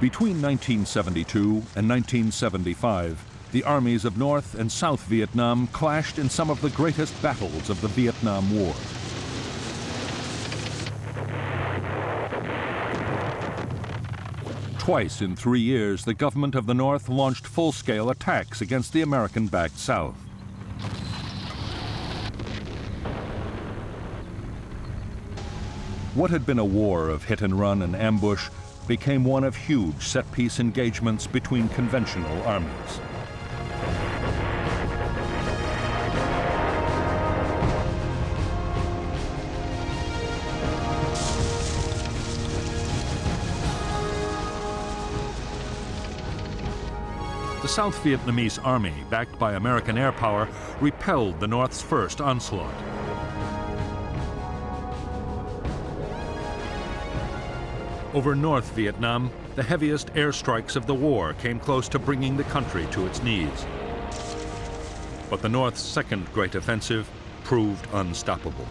Between 1972 and 1975, the armies of North and South Vietnam clashed in some of the greatest battles of the Vietnam War. Twice in 3 years, the government of the North launched full-scale attacks against the American-backed South. What had been a war of hit-and-run and ambush became one of huge set-piece engagements between conventional armies. The South Vietnamese army, backed by American air power, repelled the North's first onslaught. Over North Vietnam, the heaviest airstrikes of the war came close to bringing the country to its knees. But the North's second great offensive proved unstoppable.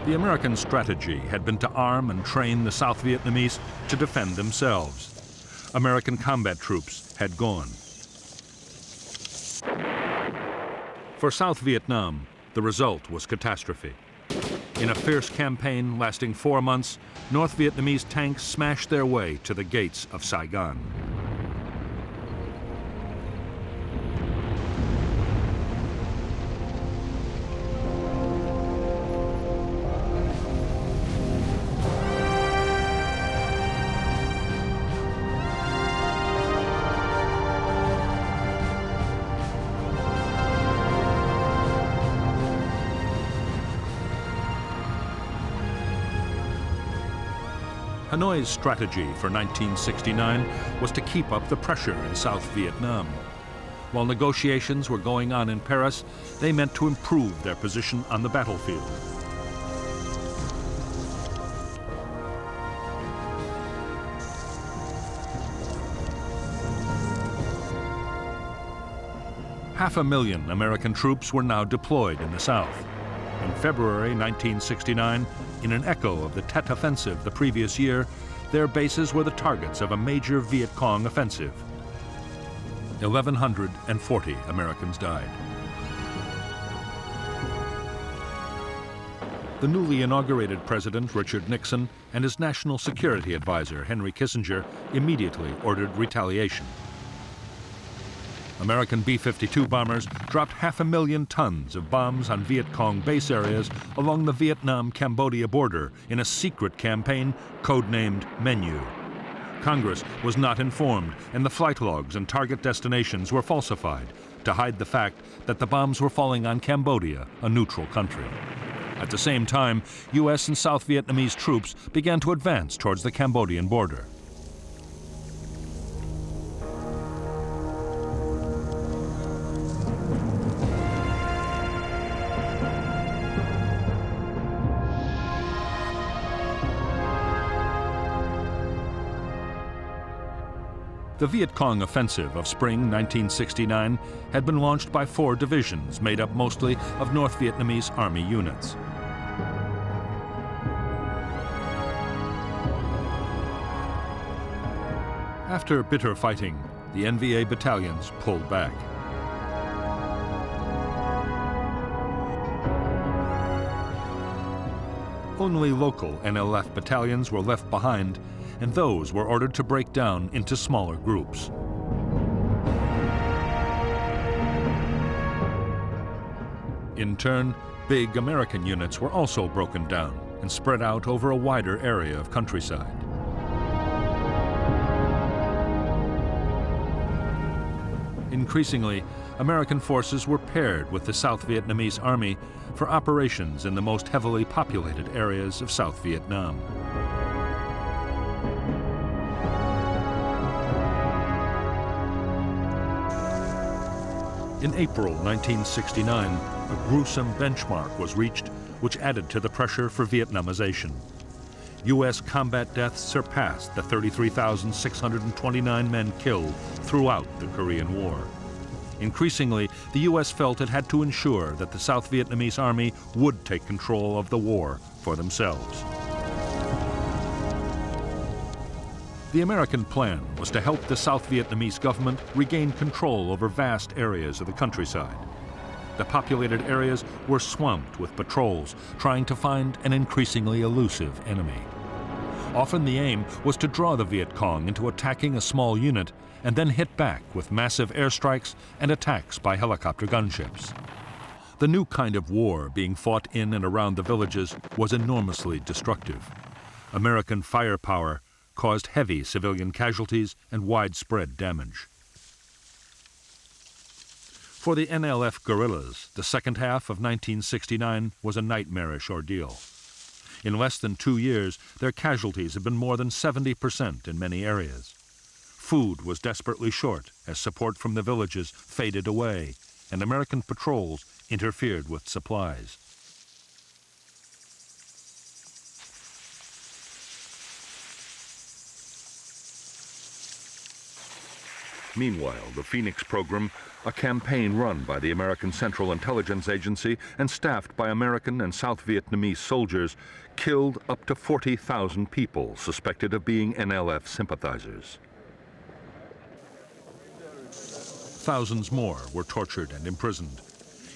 The American strategy had been to arm and train the South Vietnamese to defend themselves. American combat troops had gone. For South Vietnam, the result was catastrophe. In a fierce campaign lasting 4 months, North Vietnamese tanks smashed their way to the gates of Saigon. Hanoi's strategy for 1969 was to keep up the pressure in South Vietnam. While negotiations were going on in Paris, they meant to improve their position on the battlefield. Half a million American troops were now deployed in the South. In February 1969, in an echo of the Tet Offensive the previous year, their bases were the targets of a major Viet Cong offensive. 1,140 Americans died. The newly inaugurated President Richard Nixon and his national security advisor Henry Kissinger immediately ordered retaliation. American B-52 bombers dropped 500,000 tons of bombs on Viet Cong base areas along the Vietnam-Cambodia border in a secret campaign codenamed Menu. Congress was not informed, and the flight logs and target destinations were falsified to hide the fact that the bombs were falling on Cambodia, a neutral country. At the same time, U.S. and South Vietnamese troops began to advance towards the Cambodian border. The Viet Cong offensive of spring 1969 had been launched by 4 divisions made up mostly of North Vietnamese Army units. After bitter fighting, the NVA battalions pulled back. Only local NLF battalions were left behind, and those were ordered to break down into smaller groups. In turn, big American units were also broken down and spread out over a wider area of countryside. Increasingly, American forces were paired with the South Vietnamese Army for operations in the most heavily populated areas of South Vietnam. In April 1969, a gruesome benchmark was reached which added to the pressure for Vietnamization. U.S. combat deaths surpassed the 33,629 men killed throughout the Korean War. Increasingly, the U.S. felt it had to ensure that the South Vietnamese army would take control of the war for themselves. The American plan was to help the South Vietnamese government regain control over vast areas of the countryside. The populated areas were swamped with patrols trying to find an increasingly elusive enemy. Often the aim was to draw the Viet Cong into attacking a small unit and then hit back with massive airstrikes and attacks by helicopter gunships. The new kind of war being fought in and around the villages was enormously destructive. American firepower caused heavy civilian casualties and widespread damage. For the NLF guerrillas, the second half of 1969 was a nightmarish ordeal. In less than 2 years, their casualties had been more than 70% in many areas. Food was desperately short as support from the villages faded away, and American patrols interfered with supplies. Meanwhile, the Phoenix program, a campaign run by the American Central Intelligence Agency and staffed by American and South Vietnamese soldiers, killed up to 40,000 people suspected of being NLF sympathizers. Thousands more were tortured and imprisoned.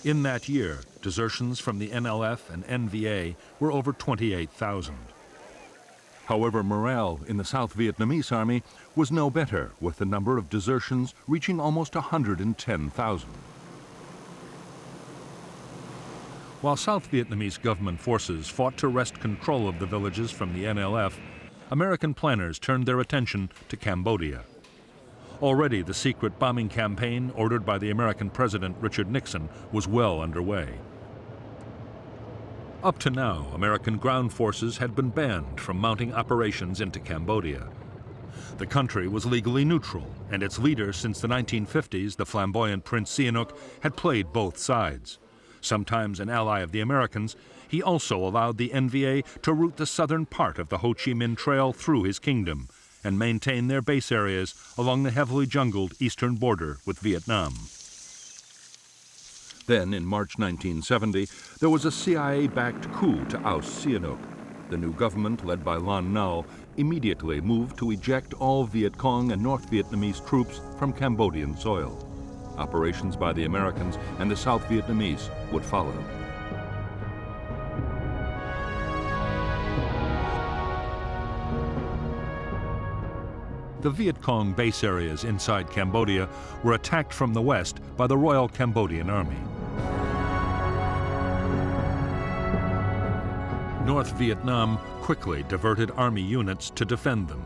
In that year, desertions from the NLF and NVA were over 28,000. However, morale in the South Vietnamese army was no better, with the number of desertions reaching almost 110,000. While South Vietnamese government forces fought to wrest control of the villages from the NLF, American planners turned their attention to Cambodia. Already the secret bombing campaign ordered by the American President Richard Nixon was well underway. Up to now, American ground forces had been banned from mounting operations into Cambodia. The country was legally neutral, and its leader since the 1950s, the flamboyant Prince Sihanouk, had played both sides. Sometimes an ally of the Americans, he also allowed the NVA to route the southern part of the Ho Chi Minh Trail through his kingdom and maintain their base areas along the heavily jungled eastern border with Vietnam. Then, in March 1970, there was a CIA-backed coup to oust Sihanouk. The new government, led by Lon Nol, immediately moved to eject all Viet Cong and North Vietnamese troops from Cambodian soil. Operations by the Americans and the South Vietnamese would follow. The Viet Cong base areas inside Cambodia were attacked from the west by the Royal Cambodian Army. North Vietnam quickly diverted army units to defend them.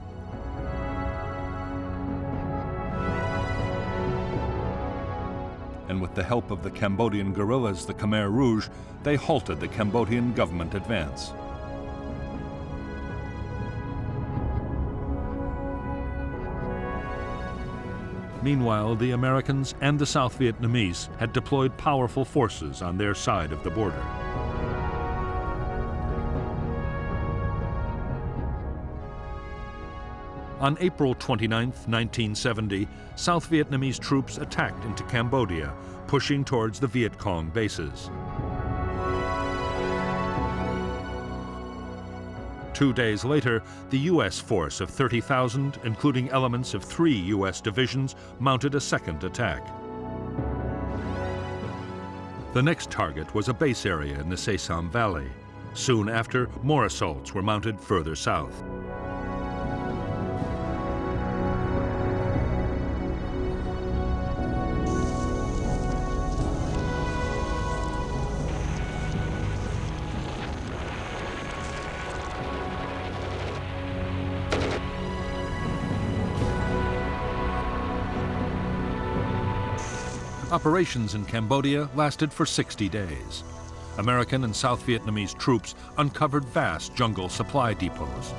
And with the help of the Cambodian guerrillas, the Khmer Rouge, they halted the Cambodian government advance. Meanwhile, the Americans and the South Vietnamese had deployed powerful forces on their side of the border. On April 29, 1970, South Vietnamese troops attacked into Cambodia, pushing towards the Viet Cong bases. 2 days later, the U.S. force of 30,000, including elements of 3 U.S. divisions, mounted a second attack. The next target was a base area in the Se Sam Valley. Soon after, more assaults were mounted further south. Operations in Cambodia lasted for 60 days. American and South Vietnamese troops uncovered vast jungle supply depots.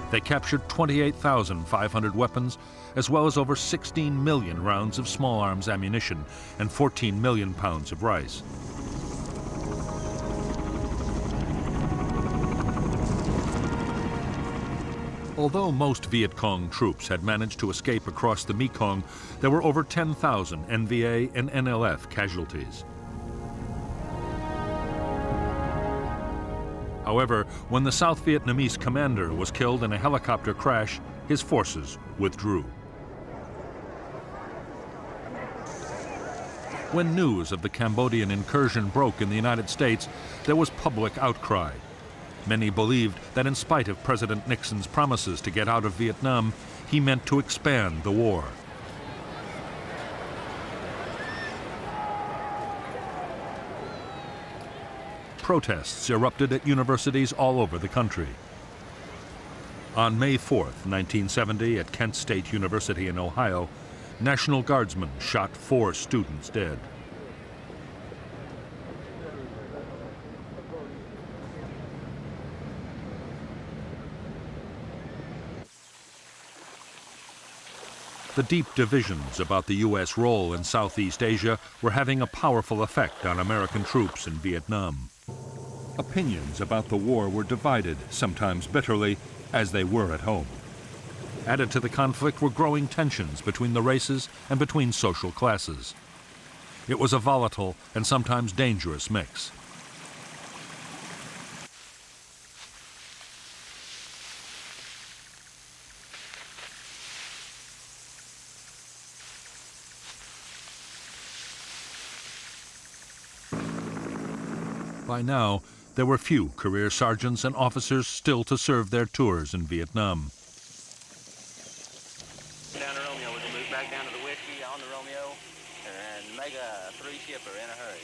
They captured 28,500 weapons, as well as over 16 million rounds of small arms ammunition and 14 million pounds of rice. Although most Viet Cong troops had managed to escape across the Mekong, there were over 10,000 NVA and NLF casualties. However, when the South Vietnamese commander was killed in a helicopter crash, his forces withdrew. When news of the Cambodian incursion broke in the United States, there was public outcry. Many believed that in spite of President Nixon's promises to get out of Vietnam, he meant to expand the war. Protests erupted at universities all over the country. On May 4th, 1970, at Kent State University in Ohio, National Guardsmen shot 4 students dead. The deep divisions about the U.S. role in Southeast Asia were having a powerful effect on American troops in Vietnam. Opinions about the war were divided, sometimes bitterly, as they were at home. Added to the conflict were growing tensions between the races and between social classes. It was a volatile and sometimes dangerous mix. By now, there were few career sergeants and officers still to serve their tours in Vietnam. Down to Romeo, we're gonna move back down to the Whiskey on the Romeo and make a 3-shipper in a hurry.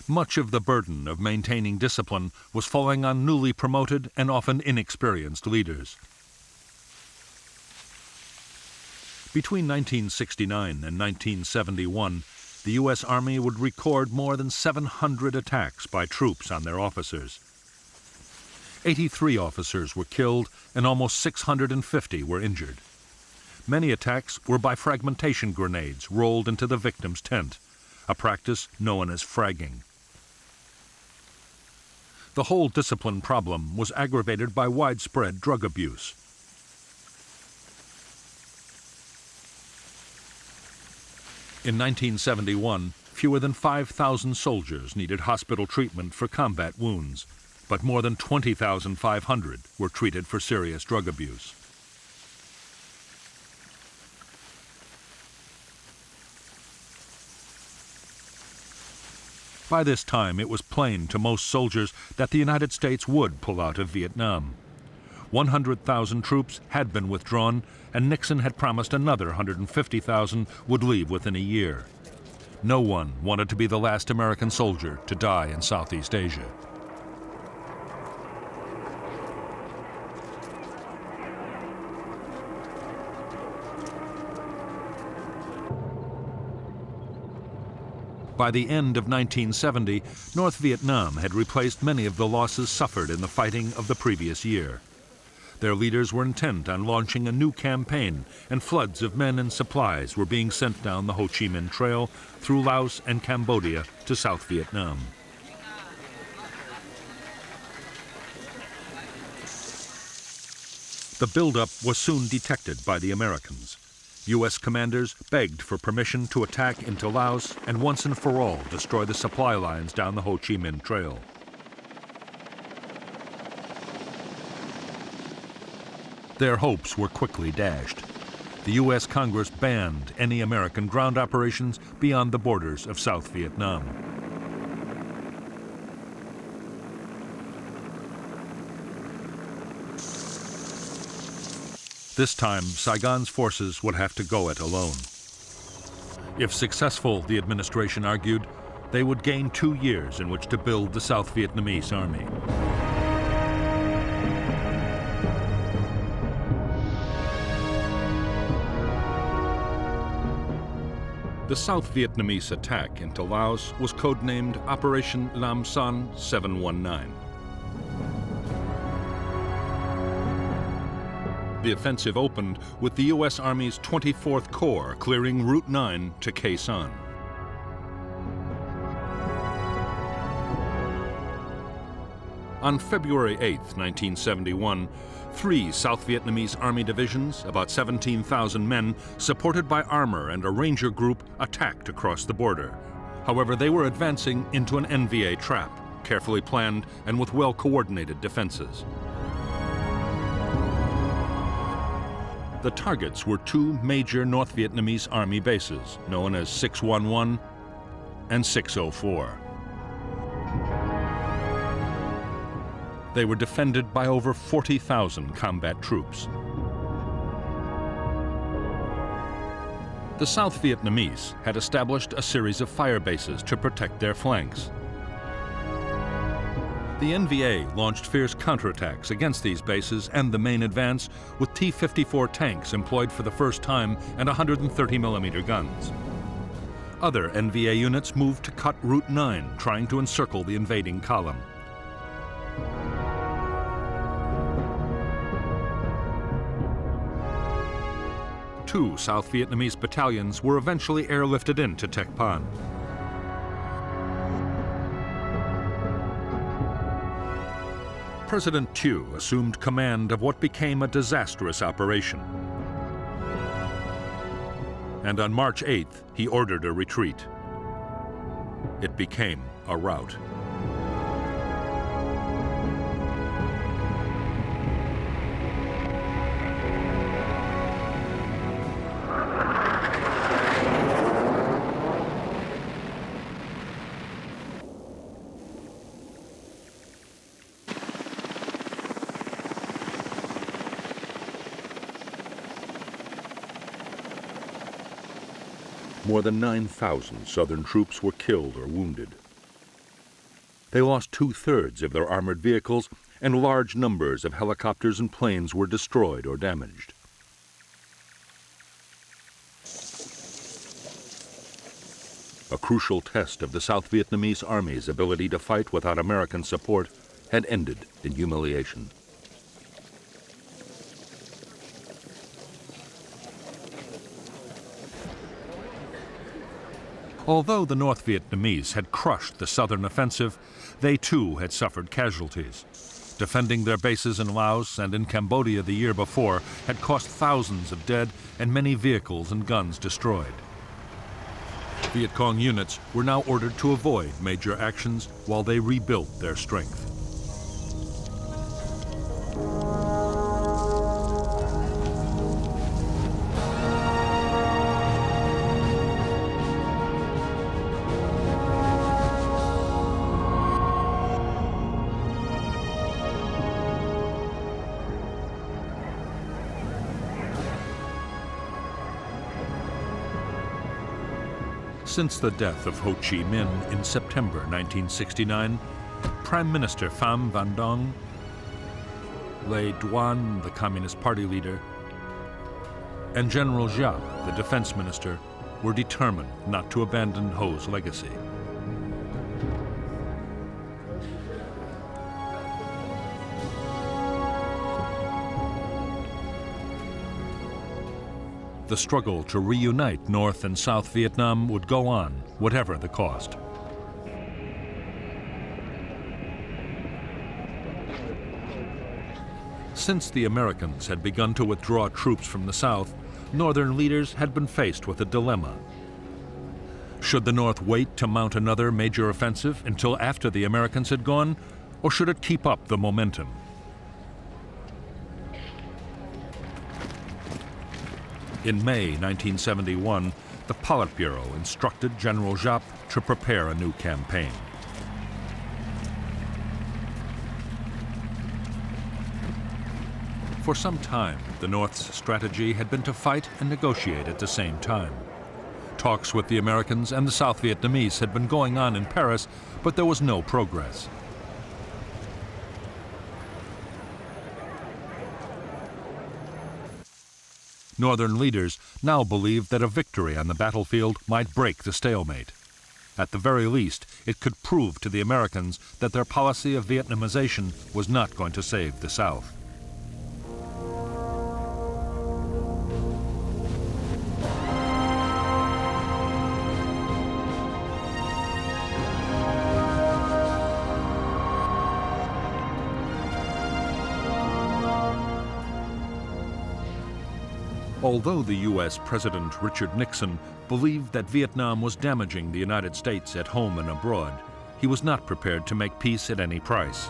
Much of the burden of maintaining discipline was falling on newly promoted and often inexperienced leaders. Between 1969 and 1971, the U.S. Army would record more than 700 attacks by troops on their officers. 83 officers were killed and almost 650 were injured. Many attacks were by fragmentation grenades rolled into the victim's tent, a practice known as fragging. The whole discipline problem was aggravated by widespread drug abuse. In 1971, fewer than 5,000 soldiers needed hospital treatment for combat wounds, but more than 20,500 were treated for serious drug abuse. By this time, it was plain to most soldiers that the United States would pull out of Vietnam. 100,000 troops had been withdrawn, and Nixon had promised another 150,000 would leave within a year. No one wanted to be the last American soldier to die in Southeast Asia. By the end of 1970, North Vietnam had replaced many of the losses suffered in the fighting of the previous year. Their leaders were intent on launching a new campaign, and floods of men and supplies were being sent down the Ho Chi Minh Trail through Laos and Cambodia to South Vietnam. The buildup was soon detected by the Americans. U.S. commanders begged for permission to attack into Laos and once and for all destroy the supply lines down the Ho Chi Minh Trail. Their hopes were quickly dashed. The U.S. Congress banned any American ground operations beyond the borders of South Vietnam. This time, Saigon's forces would have to go it alone. If successful, the administration argued, they would gain 2 years in which to build the South Vietnamese army. The South Vietnamese attack into Laos was codenamed Operation Lam Son 719. The offensive opened with the U.S. Army's 24th Corps clearing Route 9 to Khe Sanh. On February 8, 1971, 3 South Vietnamese Army divisions, about 17,000 men, supported by armor and a ranger group, attacked across the border. However, they were advancing into an NVA trap, carefully planned and with well-coordinated defenses. The targets were 2 major North Vietnamese Army bases, known as 611 and 604. They were defended by over 40,000 combat troops. The South Vietnamese had established a series of fire bases to protect their flanks. The NVA launched fierce counterattacks against these bases and the main advance with T-54 tanks employed for the first time and 130mm guns. Other NVA units moved to cut Route 9, trying to encircle the invading column. Two South Vietnamese battalions were eventually airlifted into Tec Pan. President Thieu assumed command of what became a disastrous operation. And on March 8th, he ordered a retreat. It became a rout. More than 9,000 Southern troops were killed or wounded. They lost 2/3 of their armored vehicles, and large numbers of helicopters and planes were destroyed or damaged. A crucial test of the South Vietnamese Army's ability to fight without American support had ended in humiliation. Although the North Vietnamese had crushed the southern offensive, they too had suffered casualties. Defending their bases in Laos and in Cambodia the year before had cost thousands of dead and many vehicles and guns destroyed. Viet Cong units were now ordered to avoid major actions while they rebuilt their strength. Since the death of Ho Chi Minh in September 1969, Prime Minister Pham Van Dong, Le Duan, the Communist Party leader, and General Giap, the defense minister, were determined not to abandon Ho's legacy. The struggle to reunite North and South Vietnam would go on, whatever the cost. Since the Americans had begun to withdraw troops from the South, Northern leaders had been faced with a dilemma. Should the North wait to mount another major offensive until after the Americans had gone, or should it keep up the momentum? In May 1971, the Politburo instructed General Giap to prepare a new campaign. For some time, the North's strategy had been to fight and negotiate at the same time. Talks with the Americans and the South Vietnamese had been going on in Paris, but there was no progress. Northern leaders now believed that a victory on the battlefield might break the stalemate. At the very least, it could prove to the Americans that their policy of Vietnamization was not going to save the South. Although the U.S. President Richard Nixon believed that Vietnam was damaging the United States at home and abroad, he was not prepared to make peace at any price.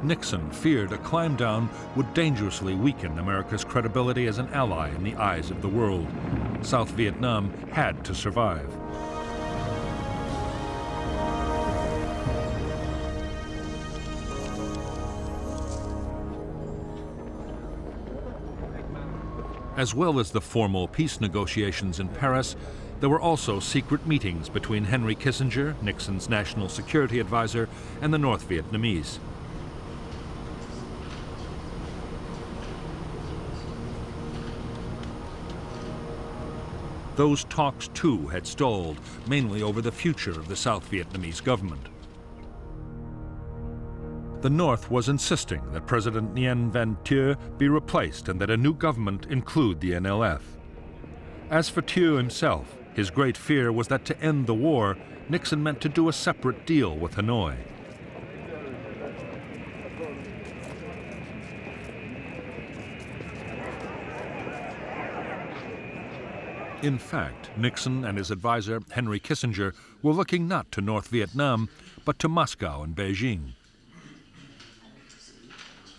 Nixon feared a climb down would dangerously weaken America's credibility as an ally in the eyes of the world. South Vietnam had to survive. As well as the formal peace negotiations in Paris, there were also secret meetings between Henry Kissinger, Nixon's national security advisor, and the North Vietnamese. Those talks, too, had stalled, mainly over the future of the South Vietnamese government. The North was insisting that President Nguyen Van Thieu be replaced and that a new government include the NLF. As for Thieu himself, his great fear was that to end the war, Nixon meant to do a separate deal with Hanoi. In fact, Nixon and his advisor, Henry Kissinger, were looking not to North Vietnam, but to Moscow and Beijing.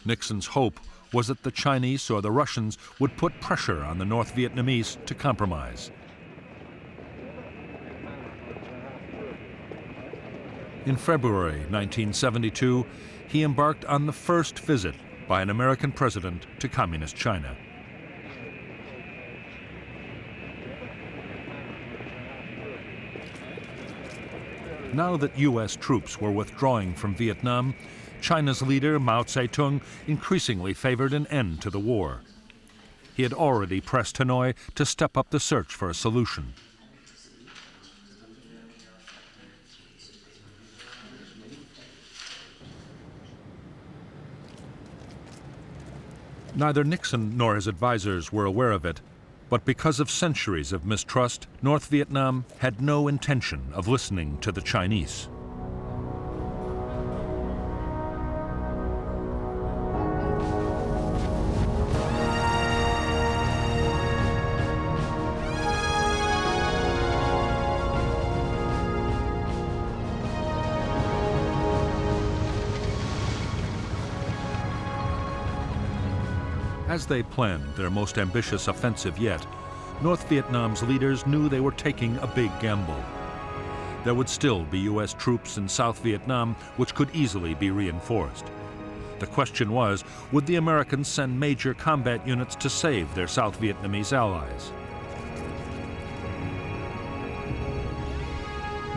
Nixon's hope was that the Chinese or the Russians would put pressure on the North Vietnamese to compromise. In February 1972, he embarked on the first visit by an American president to Communist China. Now that U.S. troops were withdrawing from Vietnam, China's leader, Mao Zedong, increasingly favored an end to the war. He had already pressed Hanoi to step up the search for a solution. Neither Nixon nor his advisors were aware of it, but because of centuries of mistrust, North Vietnam had no intention of listening to the Chinese. As they planned their most ambitious offensive yet, North Vietnam's leaders knew they were taking a big gamble. There would still be U.S. troops in South Vietnam which could easily be reinforced. The question was, would the Americans send major combat units to save their South Vietnamese allies?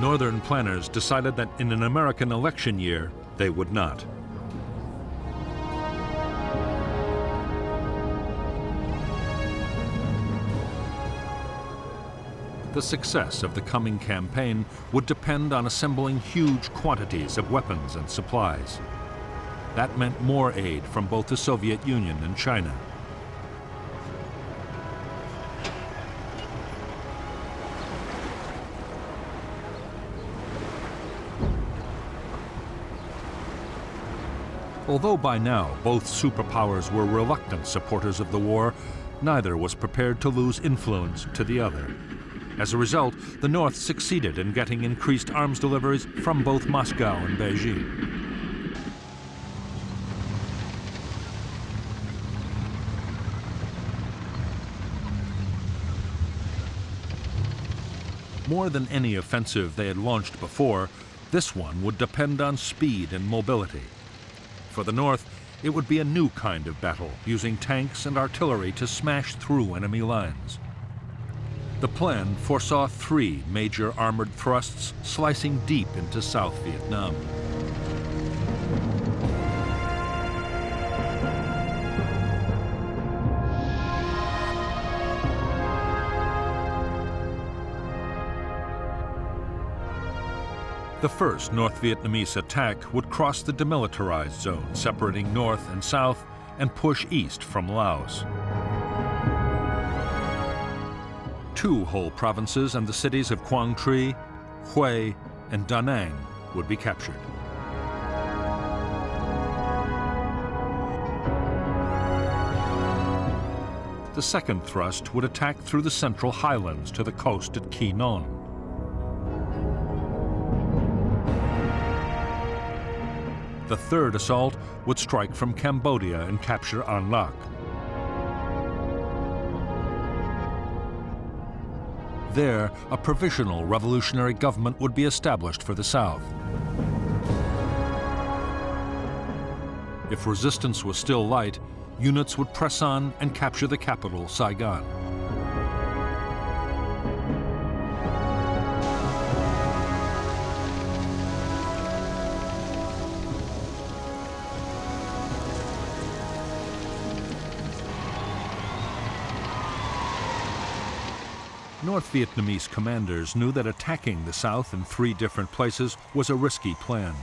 Northern planners decided that in an American election year, they would not. The success of the coming campaign would depend on assembling huge quantities of weapons and supplies. That meant more aid from both the Soviet Union and China. Although by now both superpowers were reluctant supporters of the war, neither was prepared to lose influence to the other. As a result, the North succeeded in getting increased arms deliveries from both Moscow and Beijing. More than any offensive they had launched before, this one would depend on speed and mobility. For the North, it would be a new kind of battle, using tanks and artillery to smash through enemy lines. The plan foresaw 3 major armored thrusts slicing deep into South Vietnam. The first North Vietnamese attack would cross the demilitarized zone, separating north and south, and push east from Laos. 2 whole provinces and the cities of Quang Tri, Hue, and Da Nang would be captured. The second thrust would attack through the central highlands to the coast at Quy Nhon. The third assault would strike from Cambodia and capture An Lac. There, a provisional revolutionary government would be established for the south. If resistance was still light, units would press on and capture the capital, Saigon. North Vietnamese commanders knew that attacking the south in 3 different places was a risky plan.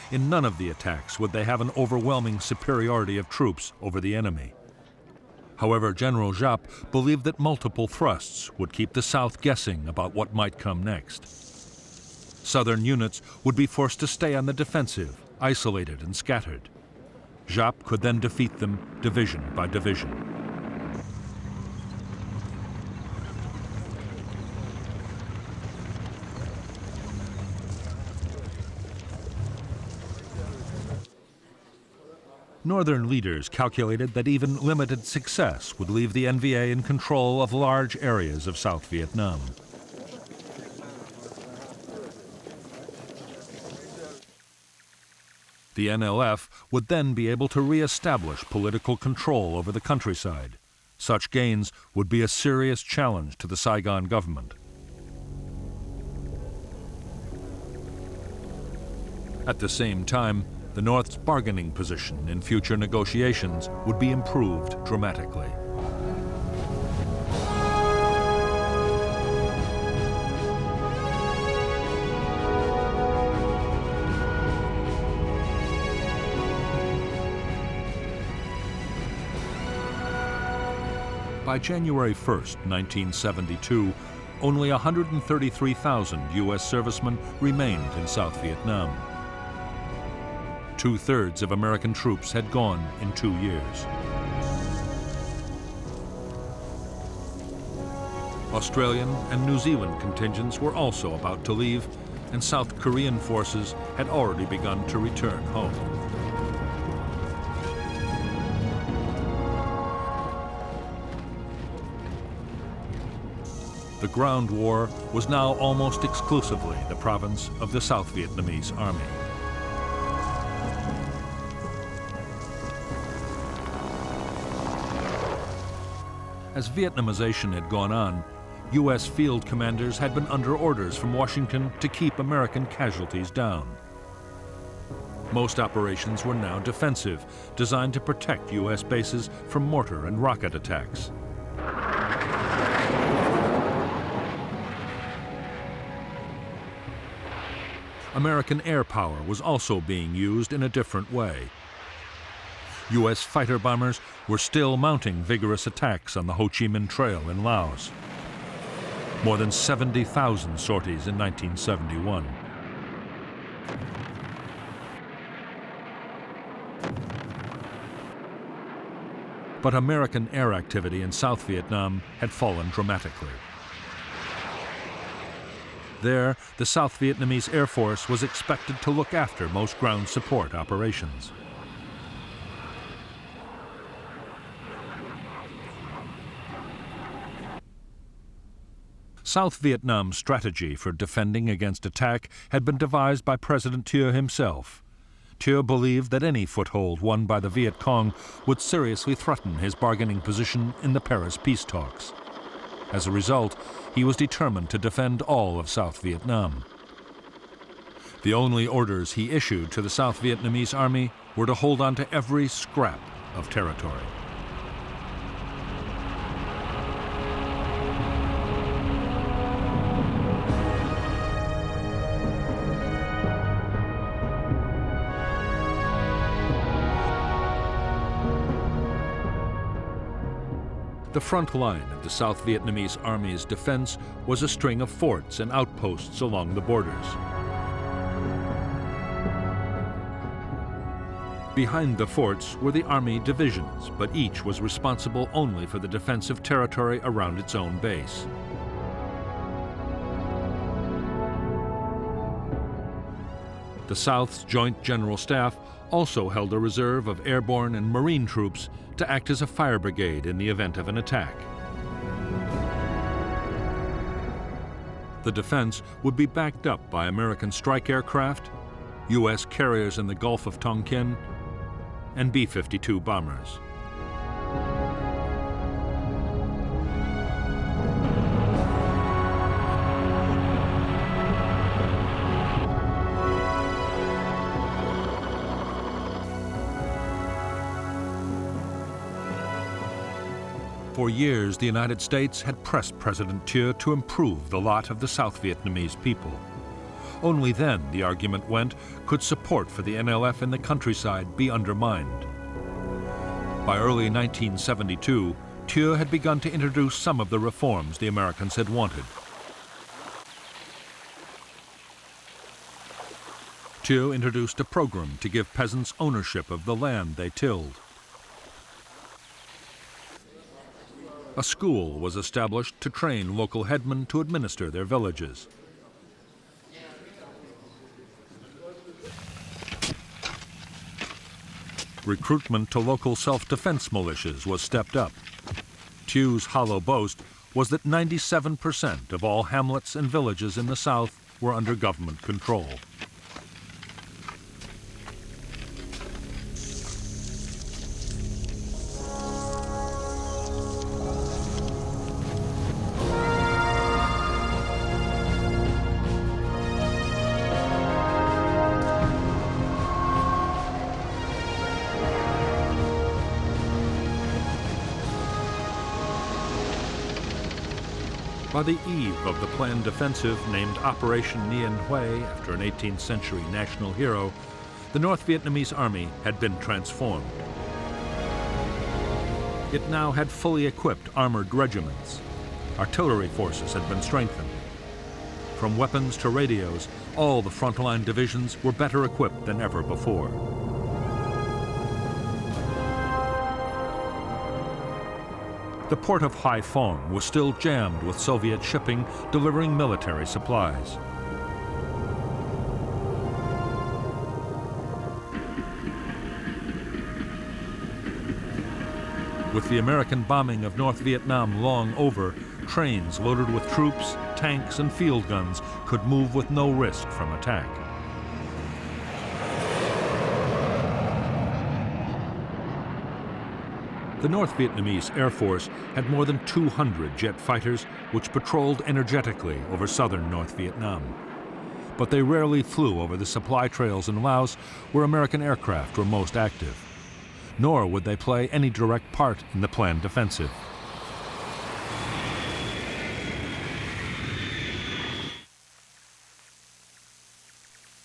In none of the attacks would they have an overwhelming superiority of troops over the enemy. However, General Giap believed that multiple thrusts would keep the south guessing about what might come next. Southern units would be forced to stay on the defensive, isolated and scattered. Giap could then defeat them division by division. Northern leaders calculated that even limited success would leave the NVA in control of large areas of South Vietnam. The NLF would then be able to re-establish political control over the countryside. Such gains would be a serious challenge to the Saigon government. At the same time, the North's bargaining position in future negotiations would be improved dramatically. By January 1st, 1972, only 133,000 U.S. servicemen remained in South Vietnam. 2/3 of American troops had gone in 2 years. Australian and New Zealand contingents were also about to leave, and South Korean forces had already begun to return home. The ground war was now almost exclusively the province of the South Vietnamese Army. As Vietnamization had gone on, U.S. field commanders had been under orders from Washington to keep American casualties down. Most operations were now defensive, designed to protect U.S. bases from mortar and rocket attacks. American air power was also being used in a different way. U.S. fighter bombers were still mounting vigorous attacks on the Ho Chi Minh Trail in Laos. More than 70,000 sorties in 1971. But American air activity in South Vietnam had fallen dramatically. There, the South Vietnamese Air Force was expected to look after most ground support operations. South Vietnam's strategy for defending against attack had been devised by President Thieu himself. Thieu believed that any foothold won by the Viet Cong would seriously threaten his bargaining position in the Paris peace talks. As a result, he was determined to defend all of South Vietnam. The only orders he issued to the South Vietnamese army were to hold on to every scrap of territory. The front line of the South Vietnamese Army's defense was a string of forts and outposts along the borders. Behind the forts were the Army divisions, but each was responsible only for the defense of territory around its own base. The South's Joint General Staff also held a reserve of airborne and marine troops to act as a fire brigade in the event of an attack. The defense would be backed up by American strike aircraft, U.S. carriers in the Gulf of Tonkin, and B-52 bombers. For years, the United States had pressed President Thieu to improve the lot of the South Vietnamese people. Only then, the argument went, could support for the NLF in the countryside be undermined. By early 1972, Thieu had begun to introduce some of the reforms the Americans had wanted. Thieu introduced a program to give peasants ownership of the land they tilled. A school was established to train local headmen to administer their villages. Recruitment to local self-defense militias was stepped up. Thieu's hollow boast was that 97% of all hamlets and villages in the South were under government control. By the eve of the planned offensive named Operation Nguyen Hue, after an 18th century national hero, the North Vietnamese Army had been transformed. It now had fully equipped armored regiments. Artillery forces had been strengthened. From weapons to radios, all the frontline divisions were better equipped than ever before. The port of Haiphong was still jammed with Soviet shipping delivering military supplies. With the American bombing of North Vietnam long over, trains loaded with troops, tanks, and field guns could move with no risk from attack. The North Vietnamese Air Force had more than 200 jet fighters which patrolled energetically over southern North Vietnam. But they rarely flew over the supply trails in Laos where American aircraft were most active. Nor would they play any direct part in the planned offensive.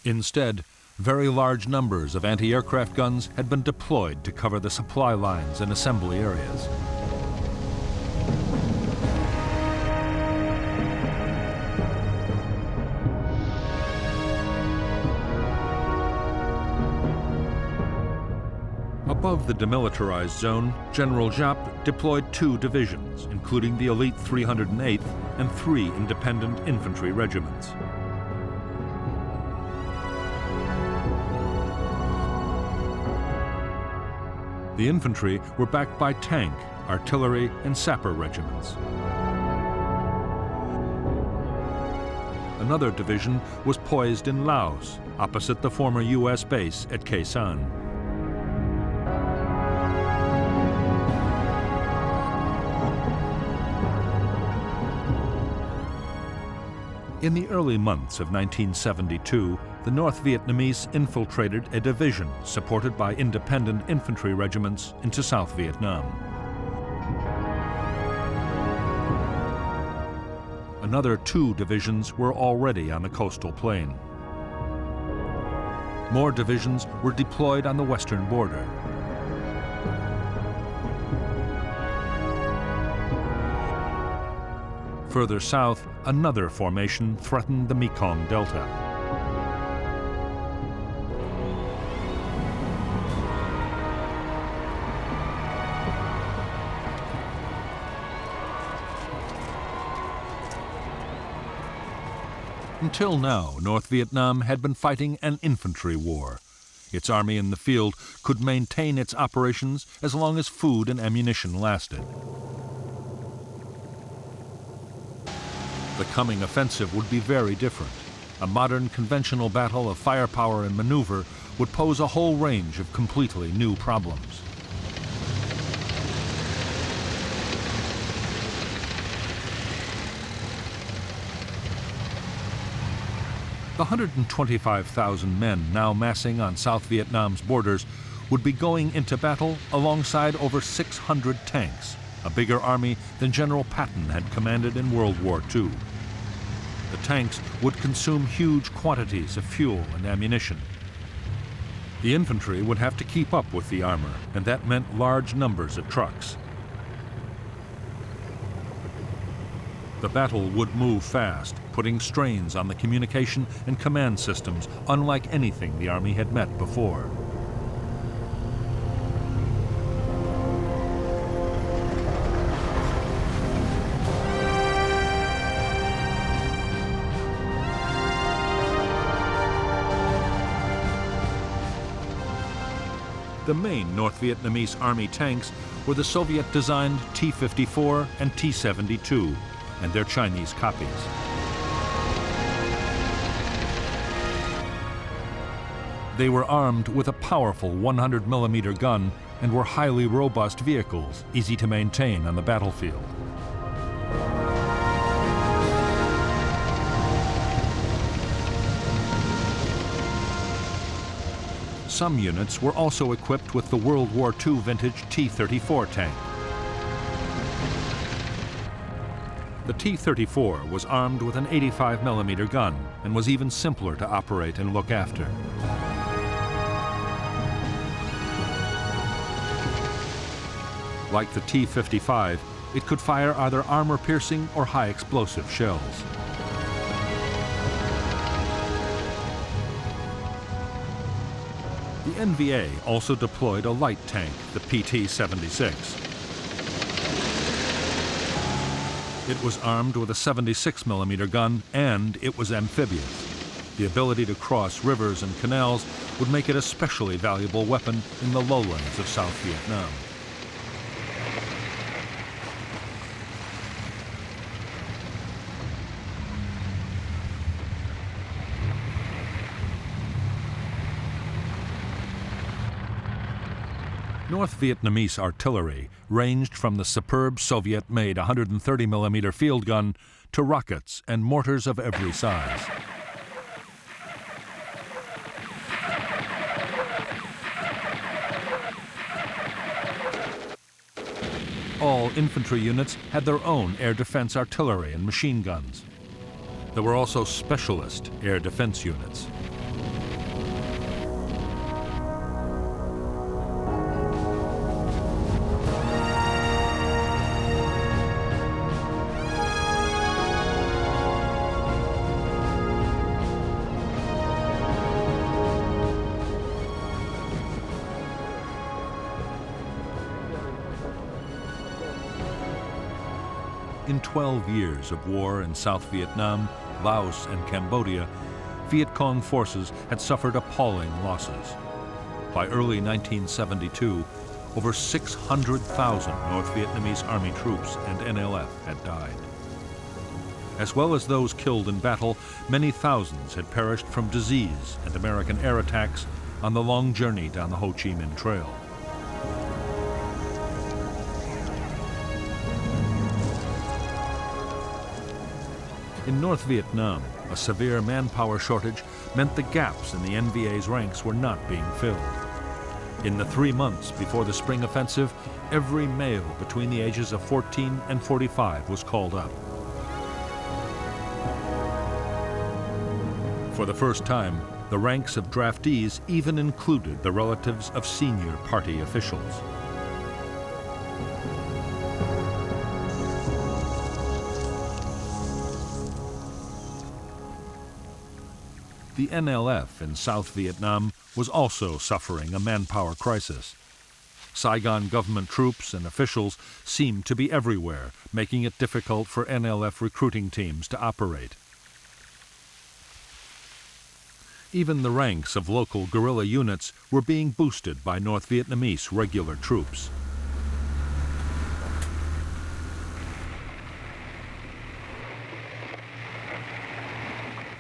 Instead, very large numbers of anti-aircraft guns had been deployed to cover the supply lines and assembly areas. Above the demilitarized zone, General Giap deployed 2 divisions, including the elite 308th and 3 independent infantry regiments. The infantry were backed by tank, artillery, and sapper regiments. Another division was poised in Laos, opposite the former U.S. base at Khe Sanh. In the early months of 1972, the North Vietnamese infiltrated a division supported by independent infantry regiments into South Vietnam. Another 2 divisions were already on the coastal plain. More divisions were deployed on the western border. Further south, another formation threatened the Mekong Delta. Until now, North Vietnam had been fighting an infantry war. Its army in the field could maintain its operations as long as food and ammunition lasted. The coming offensive would be very different. A modern conventional battle of firepower and maneuver would pose a whole range of completely new problems. The 125,000 men now massing on South Vietnam's borders would be going into battle alongside over 600 tanks, a bigger army than General Patton had commanded in World War II. The tanks would consume huge quantities of fuel and ammunition. The infantry would have to keep up with the armor, and that meant large numbers of trucks. The battle would move fast, putting strains on the communication and command systems unlike anything the Army had met before. The main North Vietnamese Army tanks were the Soviet-designed T-54 and T-72, and their Chinese copies. They were armed with a powerful 100mm gun and were highly robust vehicles, easy to maintain on the battlefield. Some units were also equipped with the World War II vintage T-34 tank. The T-34 was armed with an 85mm gun and was even simpler to operate and look after. Like the T-55, it could fire either armor-piercing or high-explosive shells. The NVA also deployed a light tank, the PT-76. It was armed with a 76mm gun, and it was amphibious. The ability to cross rivers and canals would make it a especially valuable weapon in the lowlands of South Vietnam. North Vietnamese artillery ranged from the superb Soviet-made 130mm field gun to rockets and mortars of every size. All infantry units had their own air defense artillery and machine guns. There were also specialist air defense units. In 12 years of war in South Vietnam, Laos, and Cambodia, Viet Cong forces had suffered appalling losses. By early 1972, over 600,000 North Vietnamese Army troops and NLF had died. As well as those killed in battle, many thousands had perished from disease and American air attacks on the long journey down the Ho Chi Minh Trail. In North Vietnam, a severe manpower shortage meant the gaps in the NVA's ranks were not being filled. In the 3 months before the spring offensive, every male between the ages of 14 and 45 was called up. For the first time, the ranks of draftees even included the relatives of senior party officials. The NLF in South Vietnam was also suffering a manpower crisis. Saigon government troops and officials seemed to be everywhere, making it difficult for NLF recruiting teams to operate. Even the ranks of local guerrilla units were being boosted by North Vietnamese regular troops.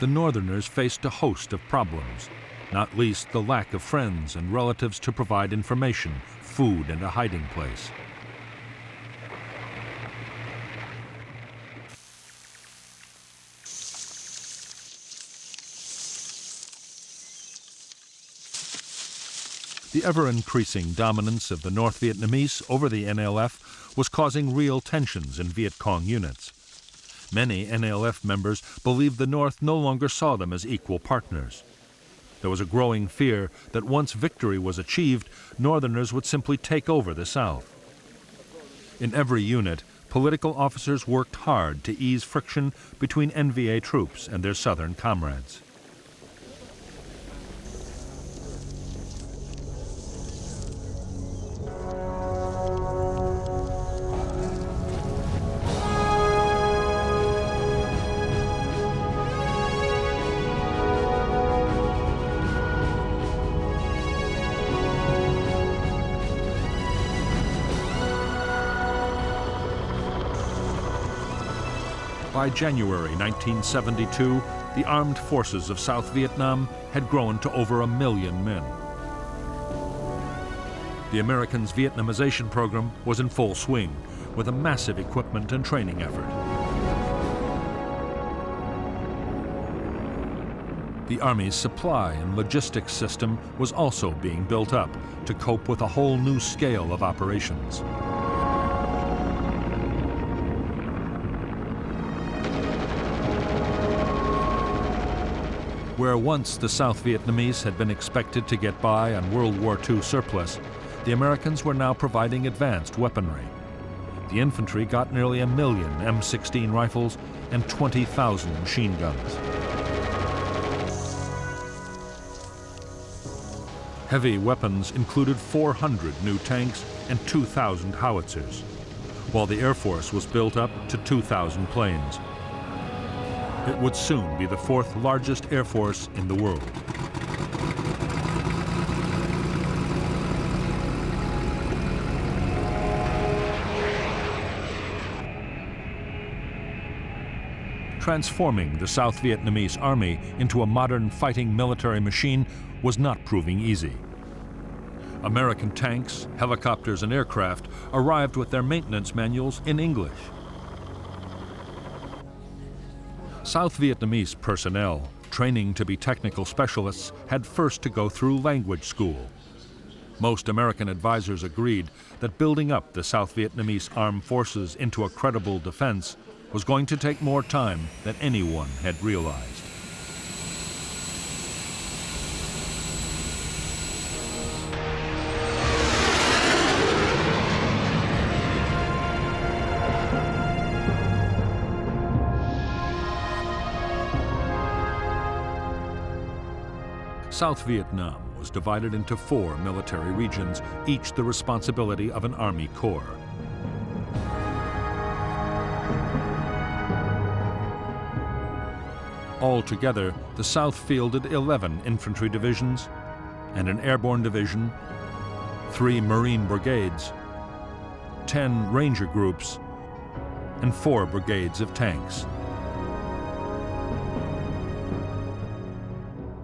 The Northerners faced a host of problems, not least the lack of friends and relatives to provide information, food, and a hiding place. The ever-increasing dominance of the North Vietnamese over the NLF was causing real tensions in Viet Cong units. Many NLF members believed the North no longer saw them as equal partners. There was a growing fear that once victory was achieved, Northerners would simply take over the South. In every unit, political officers worked hard to ease friction between NVA troops and their Southern comrades. By January 1972, the armed forces of South Vietnam had grown to over 1 million men. The Americans' Vietnamization program was in full swing, with a massive equipment and training effort. The Army's supply and logistics system was also being built up to cope with a whole new scale of operations. Where once the South Vietnamese had been expected to get by on World War II surplus, the Americans were now providing advanced weaponry. The infantry got nearly 1 million M16 rifles and 20,000 machine guns. Heavy weapons included 400 new tanks and 2,000 howitzers, while the Air Force was built up to 2,000 planes. It would soon be the 4th largest air force in the world. Transforming the South Vietnamese army into a modern fighting military machine was not proving easy. American tanks, helicopters, and aircraft arrived with their maintenance manuals in English. South Vietnamese personnel, training to be technical specialists, had first to go through language school. Most American advisors agreed that building up the South Vietnamese armed forces into a credible defense was going to take more time than anyone had realized. South Vietnam was divided into 4 military regions, each the responsibility of an Army corps. Altogether, the South fielded 11 infantry divisions and an airborne division, 3 Marine brigades, 10 Ranger groups, and 4 brigades of tanks.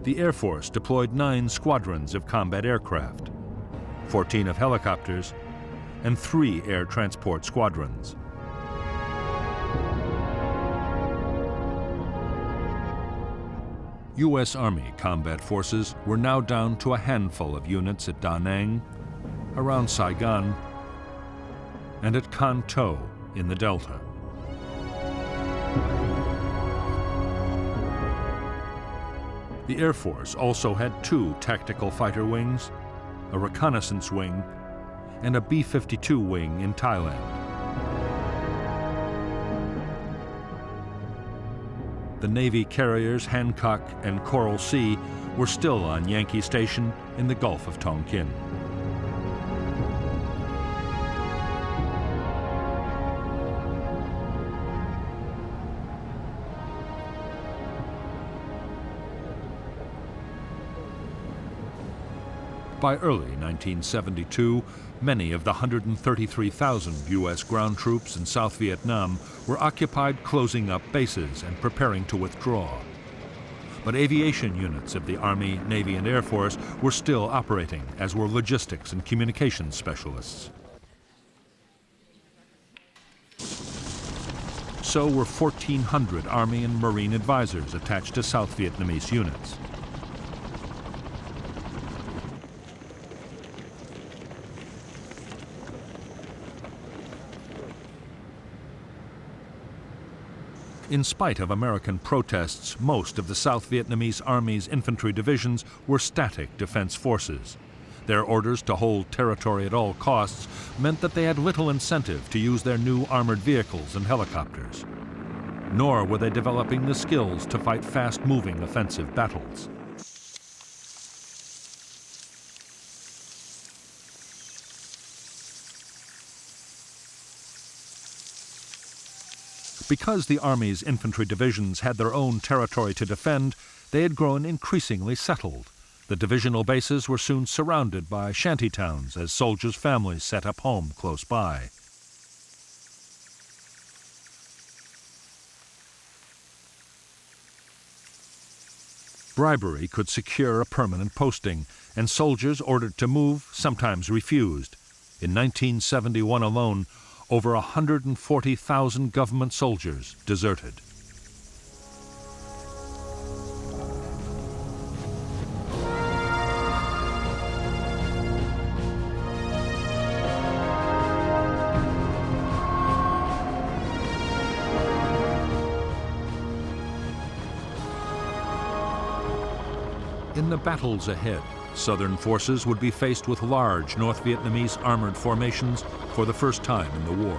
The Air Force deployed 9 squadrons of combat aircraft, 14 of helicopters, and 3 air transport squadrons. U.S. Army combat forces were now down to a handful of units at Da Nang, around Saigon, and at Can Tho in the Delta. The Air Force also had 2 tactical fighter wings, a reconnaissance wing, and a B-52 wing in Thailand. The Navy carriers Hancock and Coral Sea were still on Yankee Station in the Gulf of Tonkin. By early 1972, many of the 133,000 U.S. ground troops in South Vietnam were occupied closing up bases and preparing to withdraw. But aviation units of the Army, Navy, and Air Force were still operating, as were logistics and communications specialists. So were 1,400 Army and Marine advisors attached to South Vietnamese units. In spite of American protests, most of the South Vietnamese Army's infantry divisions were static defense forces. Their orders to hold territory at all costs meant that they had little incentive to use their new armored vehicles and helicopters. Nor were they developing the skills to fight fast-moving offensive battles. Because the Army's infantry divisions had their own territory to defend, they had grown increasingly settled. The divisional bases were soon surrounded by shanty towns as soldiers' families set up home close by. Bribery could secure a permanent posting, and soldiers ordered to move sometimes refused. In 1971 alone, over 140,000 government soldiers deserted. In the battles ahead, Southern forces would be faced with large North Vietnamese armored formations for the first time in the war.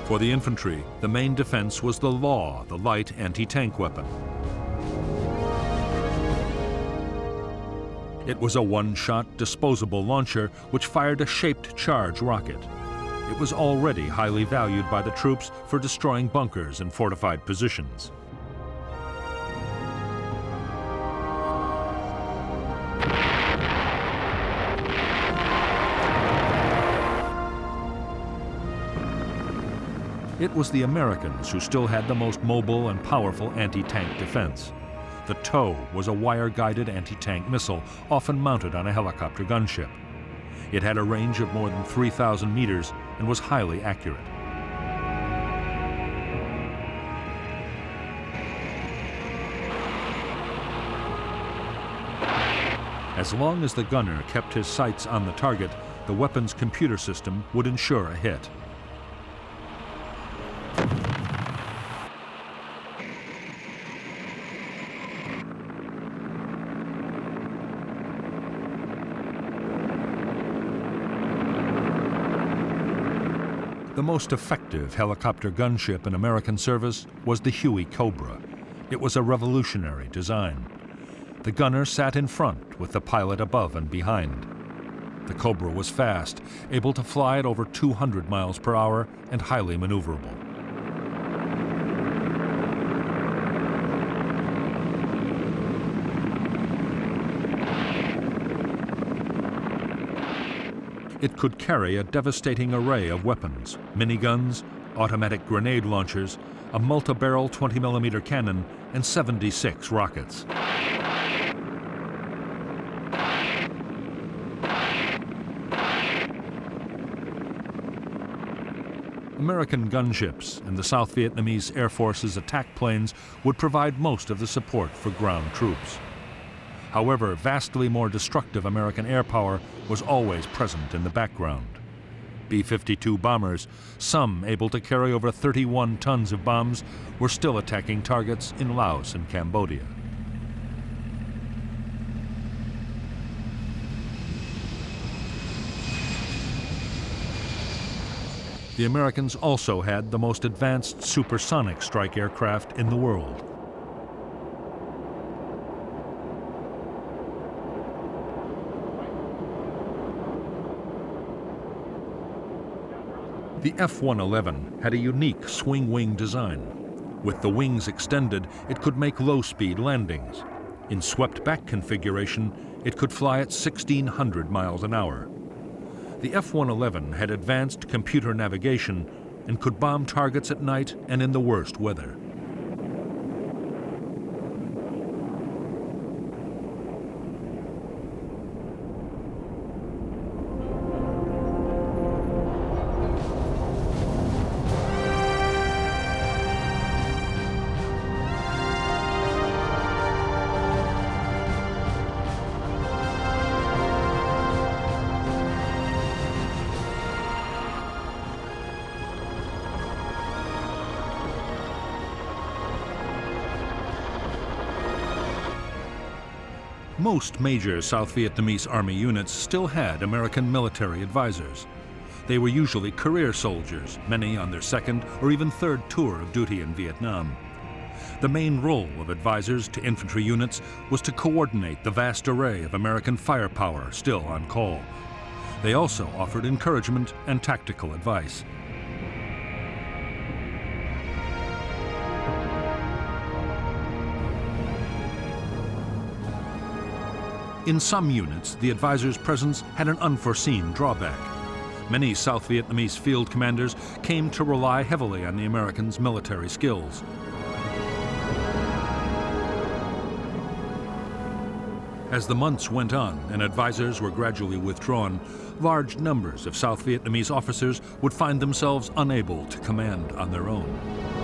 For the infantry, the main defense was the Law, the light anti-tank weapon. It was a one-shot disposable launcher which fired a shaped charge rocket. It was already highly valued by the troops for destroying bunkers and fortified positions. It was the Americans who still had the most mobile and powerful anti-tank defense. The TOW was a wire-guided anti-tank missile, often mounted on a helicopter gunship. It had a range of more than 3,000 meters and was highly accurate. As long as the gunner kept his sights on the target, the weapon's computer system would ensure a hit. The most effective helicopter gunship in American service was the Huey Cobra. It was a revolutionary design. The gunner sat in front with the pilot above and behind. The Cobra was fast, able to fly at over 200 miles per hour and highly maneuverable. It could carry a devastating array of weapons: miniguns, automatic grenade launchers, a multi-barrel 20mm cannon, and 76 rockets. American gunships and the South Vietnamese Air Force's attack planes would provide most of the support for ground troops. However, vastly more destructive American air power was always present in the background. B-52 bombers, some able to carry over 31 tons of bombs, were still attacking targets in Laos and Cambodia. The Americans also had the most advanced supersonic strike aircraft in the world. The F-111 had a unique swing-wing design. With the wings extended, it could make low-speed landings. In swept-back configuration, it could fly at 1,600 miles an hour. The F-111 had advanced computer navigation and could bomb targets at night and in the worst weather. Most major South Vietnamese Army units still had American military advisors. They were usually career soldiers, many on their second or even third tour of duty in Vietnam. The main role of advisors to infantry units was to coordinate the vast array of American firepower still on call. They also offered encouragement and tactical advice. In some units, the advisor's presence had an unforeseen drawback. Many South Vietnamese field commanders came to rely heavily on the Americans' military skills. As the months went on and advisors were gradually withdrawn, large numbers of South Vietnamese officers would find themselves unable to command on their own.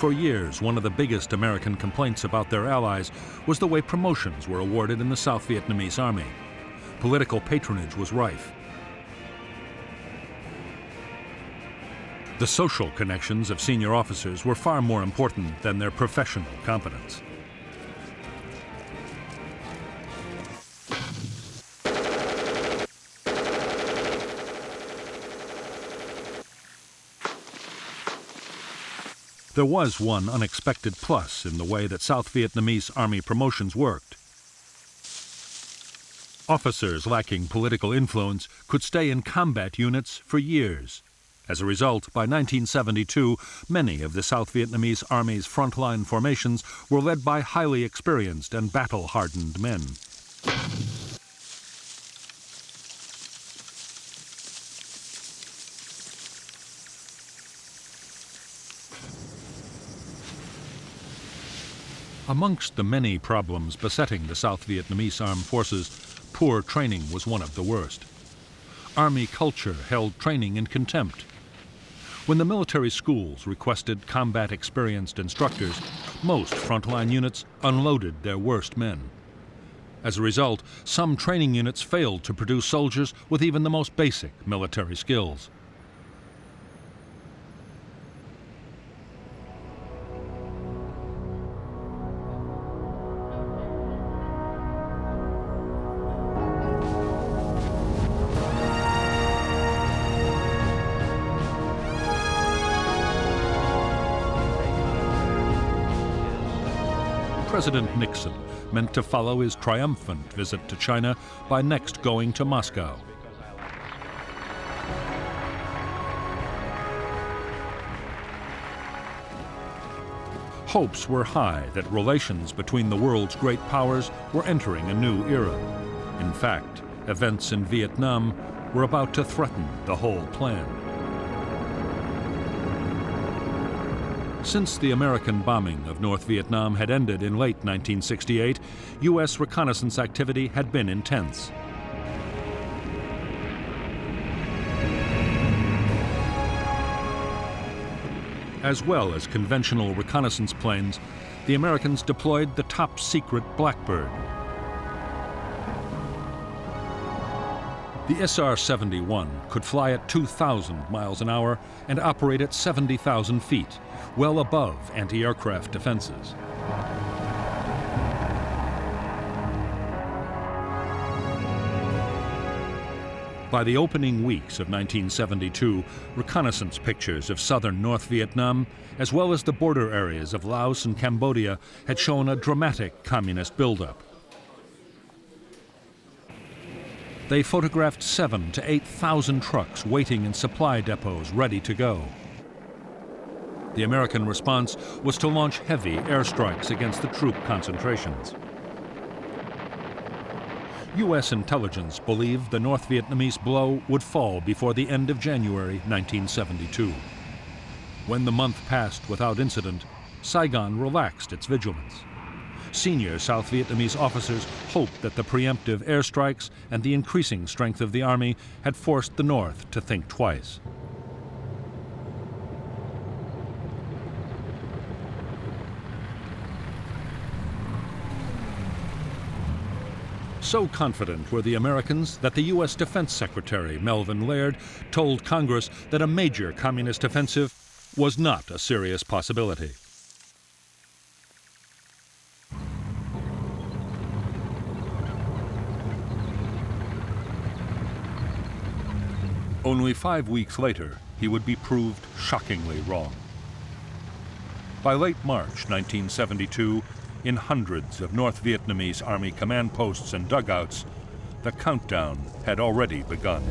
For years, one of the biggest American complaints about their allies was the way promotions were awarded in the South Vietnamese Army. Political patronage was rife. The social connections of senior officers were far more important than their professional competence. There was one unexpected plus in the way that South Vietnamese Army promotions worked. Officers lacking political influence could stay in combat units for years. As a result, by 1972, many of the South Vietnamese Army's frontline formations were led by highly experienced and battle-hardened men. Amongst the many problems besetting the South Vietnamese armed forces, poor training was one of the worst. Army culture held training in contempt. When the military schools requested combat-experienced instructors, most frontline units unloaded their worst men. As a result, some training units failed to produce soldiers with even the most basic military skills. President Nixon meant to follow his triumphant visit to China by next going to Moscow. Hopes were high that relations between the world's great powers were entering a new era. In fact, events in Vietnam were about to threaten the whole plan. Since the American bombing of North Vietnam had ended in late 1968, U.S. reconnaissance activity had been intense. As well as conventional reconnaissance planes, the Americans deployed the top-secret Blackbird. The SR-71 could fly at 2,000 miles an hour and operate at 70,000 feet, well above anti-aircraft defenses. By the opening weeks of 1972, reconnaissance pictures of southern North Vietnam, as well as the border areas of Laos and Cambodia, had shown a dramatic communist buildup. They photographed 7,000 to 8,000 trucks waiting in supply depots ready to go. The American response was to launch heavy airstrikes against the troop concentrations. U.S. intelligence believed the North Vietnamese blow would fall before the end of January 1972. When the month passed without incident, Saigon relaxed its vigilance. Senior South Vietnamese officers hoped that the preemptive airstrikes and the increasing strength of the army had forced the North to think twice. So confident were the Americans that the U.S. Defense Secretary, Melvin Laird, told Congress that a major communist offensive was not a serious possibility. Only 5 weeks later, he would be proved shockingly wrong. By late March 1972, in hundreds of North Vietnamese Army command posts and dugouts, the countdown had already begun.